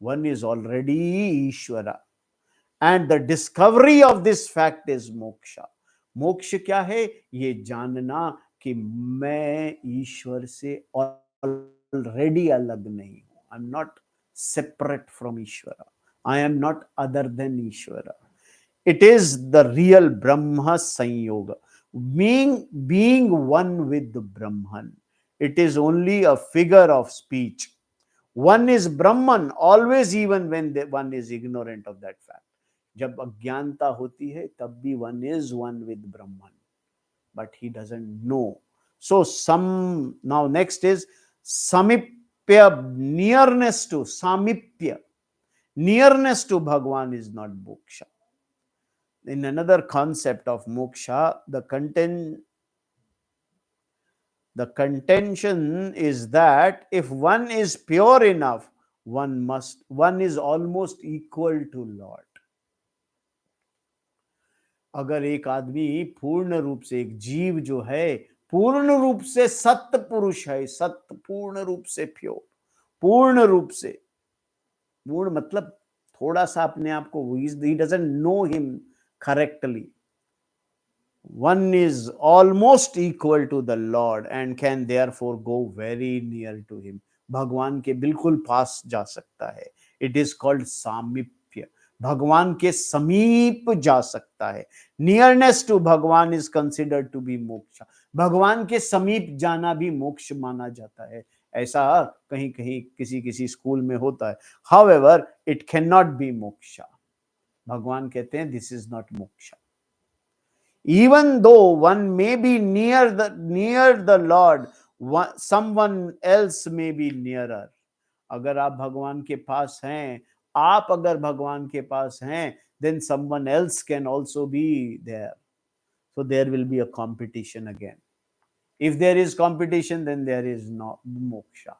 One is already Ishvara. And the discovery of this fact is moksha. मोक्ष क्या है? ये जानना कि मैं ईश्वर से already अलग नहीं हूं. I am not separate from Ishwara. I am not other than Ishwara. It is the real Brahma Sanyoga, being one with the Brahman. It is only a figure of speech. One is Brahman always, even when one is ignorant of that fact. जब अज्ञानता होती है तब भी one is one with Brahman, but he doesn't know. So now next is samipya, nearness to samipya. Nearness to Bhagwan is not moksha. In another concept of moksha, the contention is that if one is pure enough, one is almost equal to Lord. अगर एक आदमी पूर्ण रूप से, एक जीव जो है पूर्ण रूप से सत्य पुरुष है, सत्य पूर्ण रूप से प्योर, पूर्ण रूप से, पूर्ण मतलब थोड़ा सा अपने आप को, he doesn't know him correctly. One is almost equal to the Lord and can therefore go very near to him. भगवान के बिल्कुल पास जा सकता है. It is called सामीप्य. भगवान के समीप जा सकता है. Nearness to भगवान is considered to be मोक्ष. भगवान के समीप जाना भी मोक्ष माना जाता है. ऐसा कहीं कहीं किसी किसी स्कूल में होता है. However, it cannot be मोक्ष. भगवान कहते हैं this is not मोक्ष. Even though one may be near the Lord, someone else may be nearer. अगर आप भगवान के पास हैं, आप अगर भगवान के पास हैं, then someone else can also be there. So there will be a competition again. If there is competition, then there is no moksha.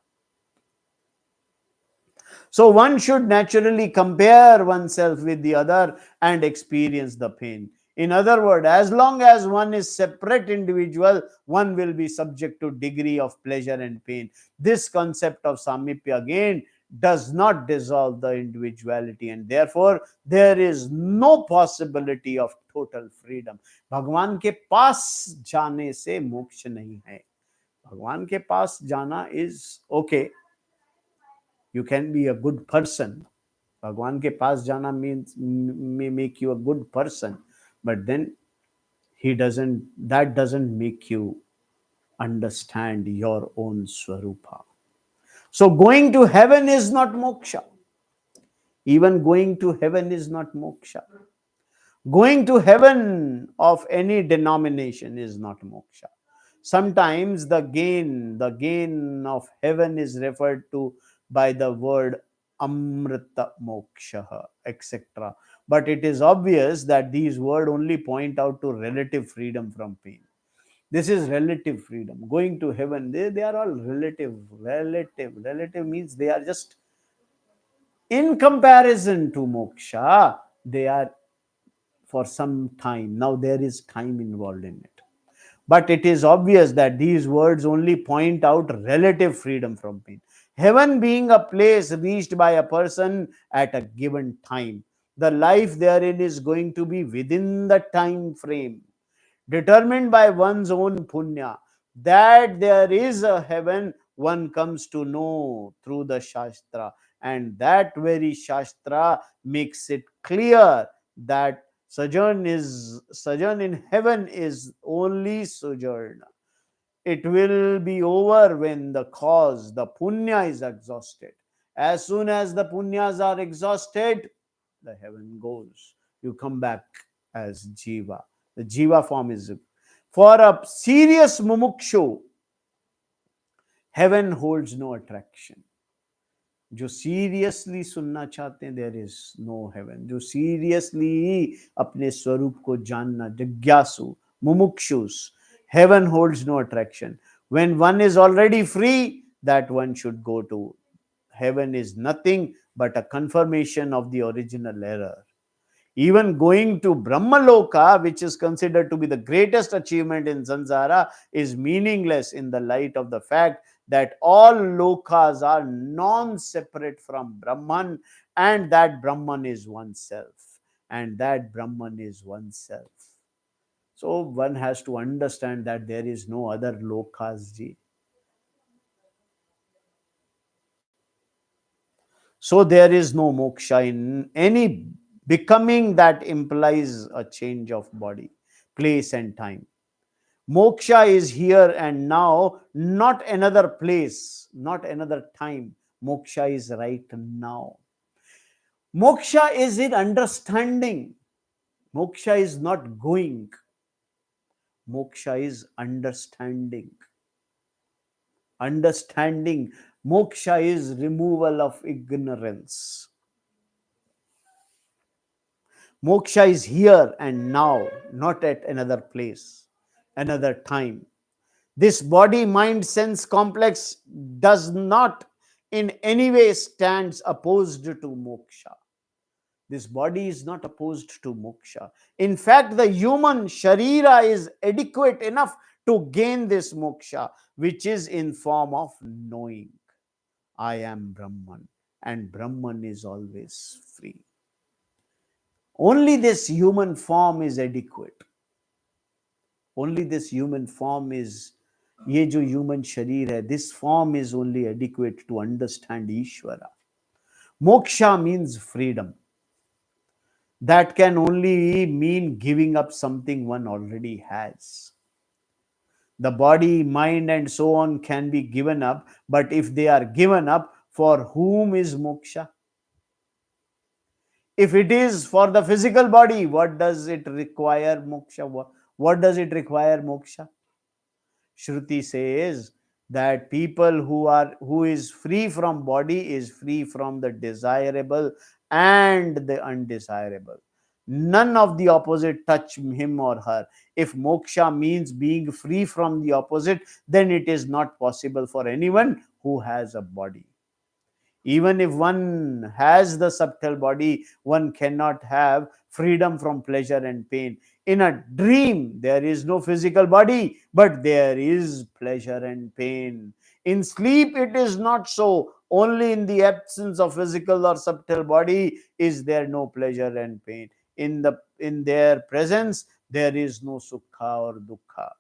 So one should naturally compare oneself with the other and experience the pain. In other words, as long as one is separate individual, one will be subject to degree of pleasure and pain. This concept of samipya again does not dissolve the individuality, and therefore there is no possibility of total freedom. भगवान के पास जाने से मोक्ष नहीं है. भगवान के पास जाना is okay. You can be a good person. भगवान के पास जाना means may make you a good person, but then that doesn't make you understand your own swarupa. So going to heaven is not moksha. Even going to heaven is not moksha. Going to heaven of any denomination is not moksha. Sometimes the gain of heaven is referred to by the word amrita moksha, etc. But it is obvious that these words only point out to relative freedom from pain. This is relative freedom. Going to heaven, they are all relative. Relative means they are just in comparison to moksha, they are for some time. Now there is time involved in it. But it is obvious that these words only point out relative freedom from pain. Heaven being a place reached by a person at a given time. The life therein is going to be within the time frame determined by one's own punya. That there is a heaven, one comes to know through the Shastra, and that very Shastra makes it clear that sojourn in heaven is only sojourn. It will be over when the punya is exhausted. As soon as the punyas are exhausted, the heaven goes. You come back as jiva. The jiva form is for a serious mumukshu. Heaven holds no attraction. जो seriously सुनना चाहते हैं, there is no haven. जो seriously अपने स्वरूप को जानना, जिज्ञासु, मुमुक्षुस, heaven holds no attraction. When one is already free, that one should go to heaven is nothing but a confirmation of the original error. Even going to Brahmaloka, which is considered to be the greatest achievement in Sansara, is meaningless in the light of the fact that all lokas are non-separate from Brahman, and that Brahman is oneself. And that Brahman is oneself. So one has to understand that there is no other lokas, ji. So there is no moksha in any becoming that implies a change of body, place and time. Moksha is here and now, not another place, not another time. Moksha is right now. Moksha is in understanding. Moksha is not going. Moksha is understanding. Understanding. Moksha is removal of ignorance. Moksha is here and now, not at another place, another time. This body, mind, sense complex does not in any way stands opposed to moksha. This body is not opposed to moksha. In fact, the human sharira is adequate enough to gain this moksha, which is in form of knowing. I am Brahman, and Brahman is always free. Only this human form is adequate. Only this human form is, ये जो human शरीर है, this form is only adequate to understand Ishvara. Moksha means freedom. That can only mean giving up something one already has. The body, mind, and so on can be given up, but if they are given up, for whom is moksha? If it is for the physical body, what does it require moksha? What does it require moksha? Shruti says that people who is free from body is free from the desirable and the undesirable. None of the opposite touch him or her. If moksha means being free from the opposite, then it is not possible for anyone who has a body. Even if one has the subtle body, one cannot have freedom from pleasure and pain. In a dream, there is no physical body, but there is pleasure and pain. In sleep, it is not so. Only in the absence of physical or subtle body is there no pleasure and pain. In their presence, there is no sukha or dukkha.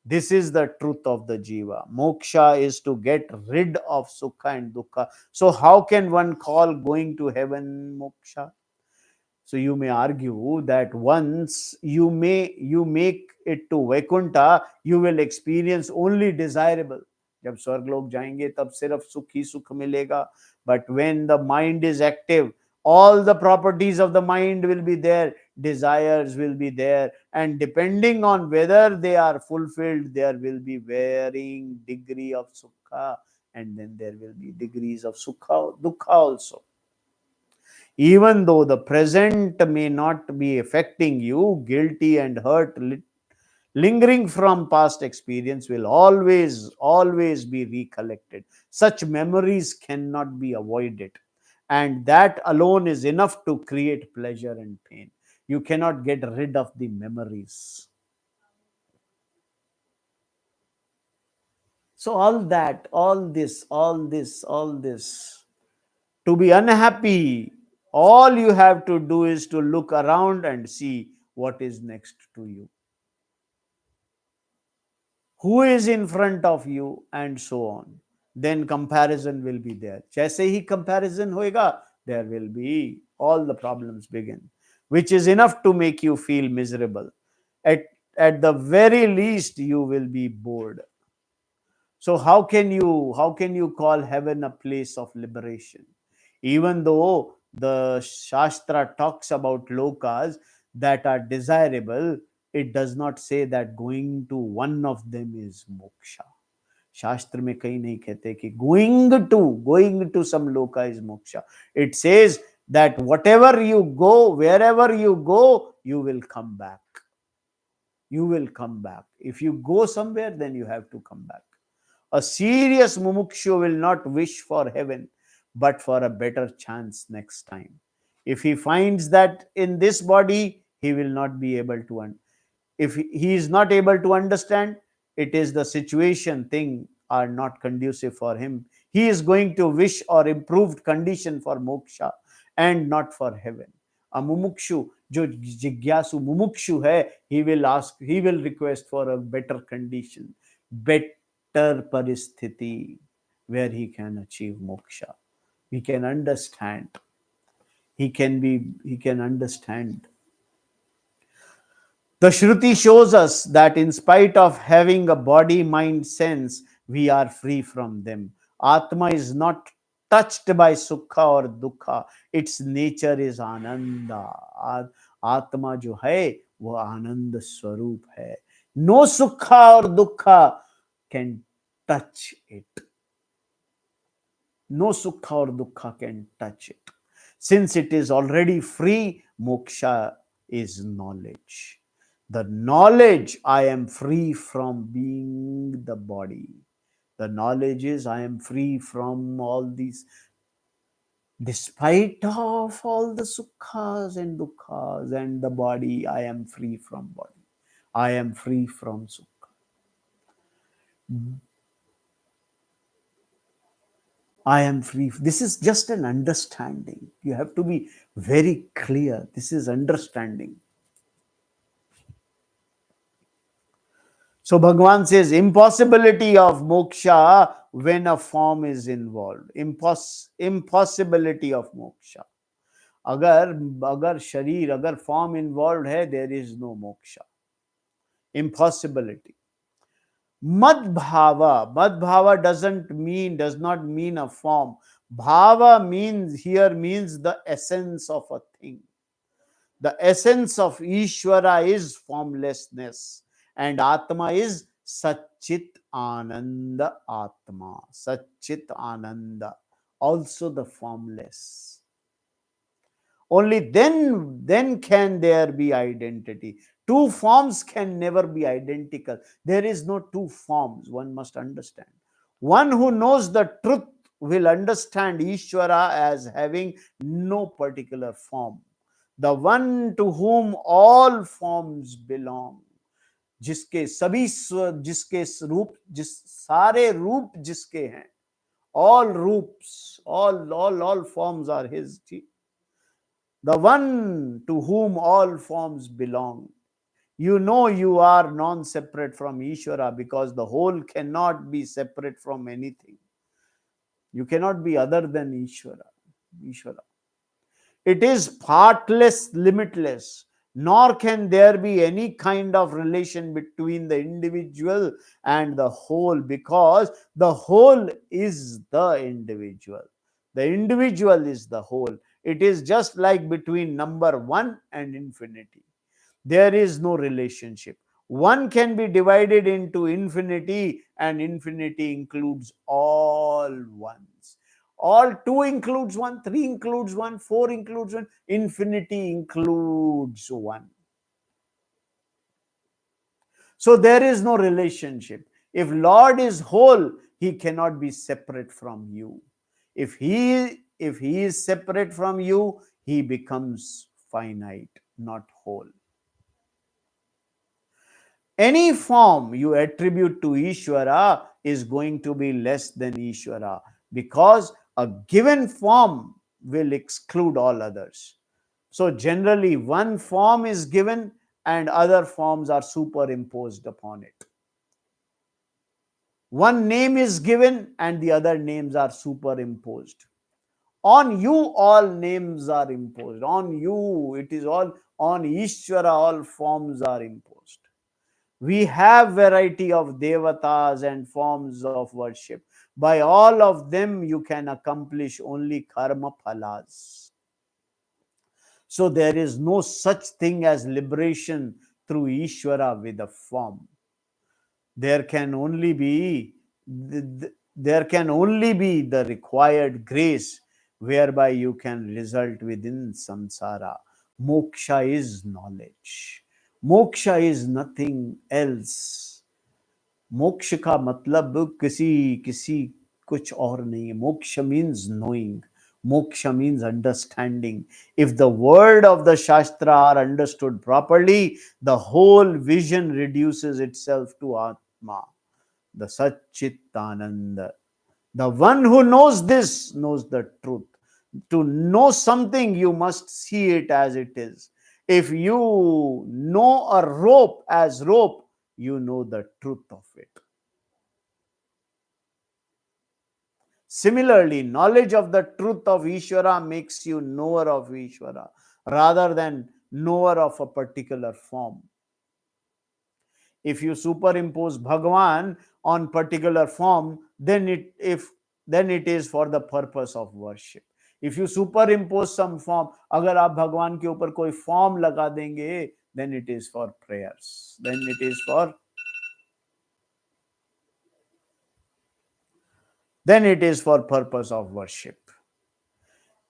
This is the truth of the jiva. Moksha is to get rid of sukha and dukkha. So how can one call going to heaven moksha? So you may argue that once you make it to Vaikuntha, you will experience only desirable. जब स्वर्ग लोग जाएंगे तब सिर्फ सुख ही सुख मिलेगा. But when the mind is active, all the properties of the mind will be there, desires will be there, and depending on whether they are fulfilled, there will be varying degree of sukha, and then there will be degrees of sukha, dukkha also. Even though the present may not be affecting you, guilty and hurt lingering from past experience will always be recollected. Such memories cannot be avoided, and that alone is enough to create pleasure and pain. You cannot get rid of the memories. So all this, to be unhappy, all you have to do is to look around and see what is next to you, who is in front of you, and so on. Then comparison will be there. जैसे ही comparison होएगा, there will be all the problems begin, which is enough to make you feel miserable. At, at the very least, you will be bored. So how can you call heaven a place of liberation? Even though the Shastra talks about lokas that are desirable, it does not say that going to one of them is moksha. शास्त्र में कहीं नहीं कहते कि going to some loka is moksha. It says that whatever you go, wherever you go, you will come back. You will come back. If you go somewhere, then you have to come back. A serious mumukshu will not wish for heaven, but for a better chance next time. If he finds that in this body, he will not be able to. If he is not able to understand, it is the situation, thing are not conducive for him. He is going to wish or improved condition for moksha and not for heaven. A mumukshu, जो जिज्ञासु मुमुक्षु है, he will request for a better condition, better paristhiti, where he can achieve moksha. He can understand. He can understand. The Shruti shows us that in spite of having a body, mind, sense, we are free from them. Atma is not touched by sukha or dukkha. Its nature is ananda. Atma जो है वो आनंद स्वरूप है. No sukha or dukkha can touch it. No sukha or dukkha can touch it. Since it is already free, moksha is knowledge. The knowledge I am free from being the body. The knowledge is I am free from all these. Despite of all the sukhas and dukkhas and the body, I am free from body. I am free from sukha. I am free. This is just an understanding. You have to be very clear. This is understanding. So Bhagavan says impossibility of moksha when a form is involved. Impossibility of moksha. अगर अगर शरीर अगर form involve है, there is no moksha. Impossibility. Madbhava does not mean a form. Bhava means the essence of a thing. The essence of Ishvara is formlessness, and Atma is Satchit Ananda Atma. Satchit Ananda, also the formless. Only then can there be identity. Two forms can never be identical. There is no two forms, one must understand. One who knows the truth will understand Ishvara as having no particular form. The one to whom all forms belong, जिसके सभी जिसके रूप जिस सारे रूप जिसके हैं, all रूप्स, all forms are his. The one to whom all forms belong. You know you are non-separate from Ishvara because the whole cannot be separate from anything. You cannot be other than Ishvara. It is partless, limitless, nor can there be any kind of relation between the individual and the whole, because the whole is the individual. The individual is the whole. It is just like between number one and infinity. There is no relationship. One can be divided into infinity, and infinity includes all ones. All two includes one, three includes one, four includes one, infinity includes one. So there is no relationship. If Lord is whole, he cannot be separate from you. If he is separate from you, he becomes finite, not whole. Any form you attribute to Ishvara is going to be less than Ishvara, because a given form will exclude all others. So generally one form is given and other forms are superimposed upon it. One name is given and the other names are superimposed. On you all names are imposed. On you, it is all on Ishvara, all forms are imposed. We have variety of devatas and forms of worship. By all of them you can accomplish only karma phalas. So there is no such thing as liberation through Ishvara with a form. There can only be the required grace whereby you can result within samsara. Moksha is knowledge. Moksha is nothing else. मोक्ष का मतलब किसी कुछ और नहीं है. Moksha means knowing. Moksha means understanding. If the word of the Shastra are understood properly, the whole vision reduces itself to Atma, the Satchitananda. The one who knows this knows the truth. To know something, you must see it as it is. If you know a rope as rope, you know the truth of it. Similarly, knowledge of the truth of Ishvara makes you knower of Ishvara rather than knower of a particular form. If you superimpose Bhagavan on particular form, then it is for the purpose of worship. If you superimpose some form, अगर आप भगवान के ऊपर कोई form लगा देंगे, then it is for prayers. Then it is for purpose of worship.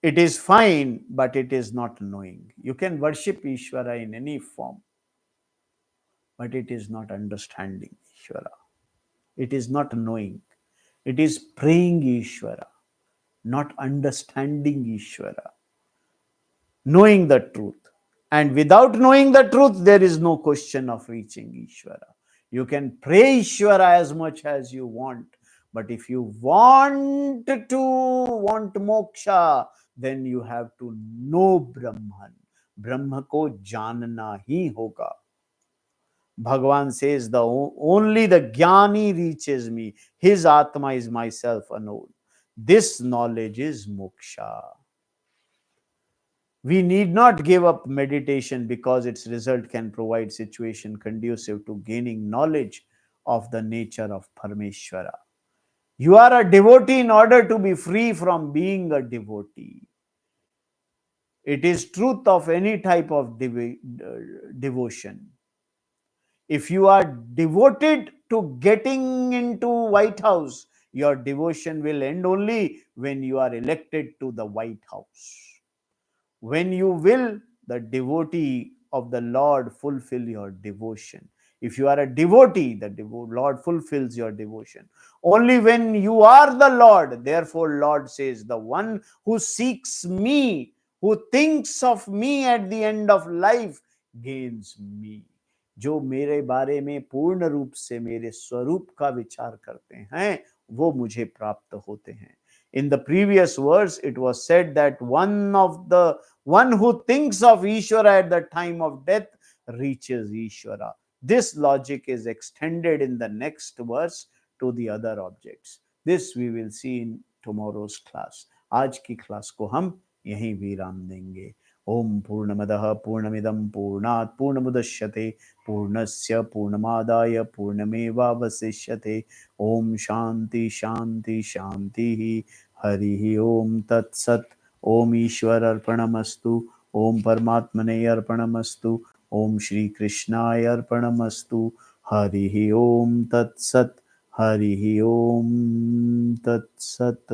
It is fine, but it is not knowing. You can worship Ishvara in any form, but it is not understanding Ishvara. It is not knowing. It is praying Ishvara, not understanding Ishvara. Knowing the truth. And without knowing the truth, there is no question of reaching Ishvara. You can pray Ishvara as much as you want, but if you want moksha, then you have to know Brahman. ब्रह्म को जानना ही होगा. Bhagavan says only the Jnani reaches me. His Atma is myself unknown. This knowledge is moksha. We need not give up meditation because its result can provide situation conducive to gaining knowledge of the nature of Parameshwara. You are a devotee in order to be free from being a devotee. It is truth of any type of devotion. If you are devoted to getting into White House, your devotion will end only when you are elected to the White House. When you will, the devotee of the Lord fulfill your devotion. If you are a devotee, the Lord fulfills your devotion. Only when you are the Lord, therefore Lord says, the one who seeks me, who thinks of me at the end of life, gains me. जो मेरे बारे में पूर्ण रूप से मेरे स्वरूप का विचार करते हैं, वो मुझे प्राप्त होते हैं. In the previous verse, it was said that one who thinks of Ishwara at the time of death reaches Ishwara. This logic is extended in the next verse to the other objects. This we will see in tomorrow's class. आज की class को हम यहीं विराम देंगे. ओम पूर्णमदः पूर्णमिदं पूर्णात् पूर्णमुदच्यते पूर्णस्य पूर्णमादाय पूर्णमेवावशिष्यते. ओम शांति शांति शांति. हरि ओम तत्सत्. ओम ईश्वर अर्पणमस्तु. ओम परमात्मने अर्पणमस्तु. ओम श्री कृष्णाय अर्पणमस्तु. हरि ओम तत्सत्. हरि ओम तत्सत्.